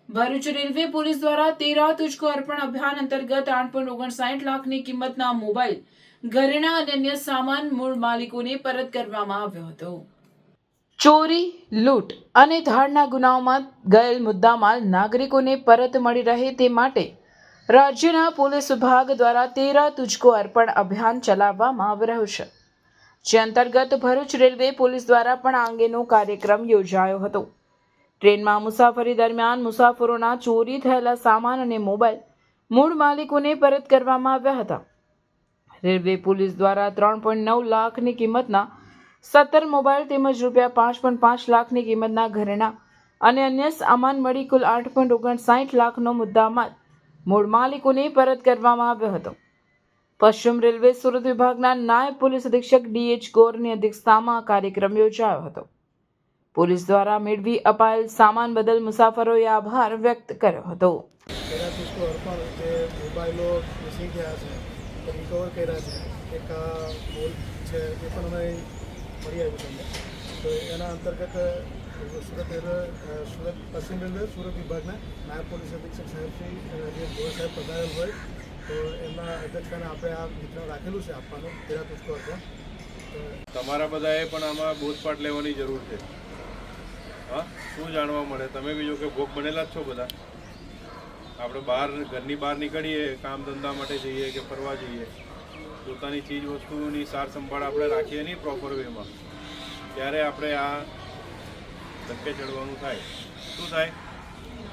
Bharuch railway police દ્વારા 13 તુझको અર્પણ અભિયાન અંતર્ગત 8.59 લાખની કિંમતના મોબાઈલ, ઘરેણાં અને અન્ય સામાન મૂળ માલિકોને પરત કરવામાં આવ્યો હતો. ચોરી, લૂંટ અને ધાડના ગુનાઓમાં ગયેલ મુદ્દામાલ નાગરિકોને પરત મળી રહે તે માટે રાજ્યના પોલીસ વિભાગ દ્વારા 13 તુझको અર્પણ અભિયાન ચલાવવામાં આવી રહ્યું છે, જે અંતર્ગત ભરૂચ રેલવે પોલીસ દ્વારા પણ આ અંગેનો કાર્યક્રમ યોજાયો હતો. ટ્રેનમાં મુસાફરી દરમિયાન મુસાફરોના ચોરી થયેલા સામાન અને મોબાઈલ મૂળ માલિકોને પરત કરવામાં આવ્યા હતા. રેલવે પોલીસ દ્વારા 3.9 લાખની કિંમતના 17 મોબાઈલ તેમજ ₹5.5 લાખની કિંમતના ઘરેણાં અને અન્ય સામાન મળી કુલ 8.59 લાખનો મુદ્દામાલ મૂળ માલિકોને પરત કરવામાં આવ્યો હતો. પશ્ચિમ રેલવે સુરત વિભાગના નાયબ પોલીસ અધિક્ષક DH ગોરની અધ્યક્ષતામાં આ કાર્યક્રમ યોજાયો હતો. પોલીસ દ્વારા મેળવી અપાયેલ સામાન બદલ મુસાફરોએ આભાર વ્યક્ત કર્યો હતો. મોબાઈલો મિસિંગ થયા છે, રિકવર કર્યા છે, એક મોલ છે એ પણ અમે મળી આવ્યું તમને. તો એના અંતર્ગત સુરત પશ્ચિમ રેલવે સુરત વિભાગના નાયબ પોલીસ અધિક્ષક સાહેબશ્રી જે ગોર સાહેબ પધારેલ હોય તો એમના અધ્યક્ષતાને આપણે આ વિતરણ રાખેલું છે આપવાનું 13 તુझको અર્પણ. તમારા બધાએ પણ આમાં બોધપાઠ લેવાની જરૂર છે. હા, શું જાણવા મળે? તમે બીજું કે ભોગ બનેલા જ છો બધા. આપણે ઘરની બહાર નીકળીએ, કામ ધંધા માટે જઈએ કે ફરવા જઈએ, પોતાની ચીજ વસ્તુની સાર સંભાળ આપણે રાખીએ નહીં પ્રોપર વેમાં, ત્યારે આપણે આ ધક્કે ચડવાનું થાય. શું થાય?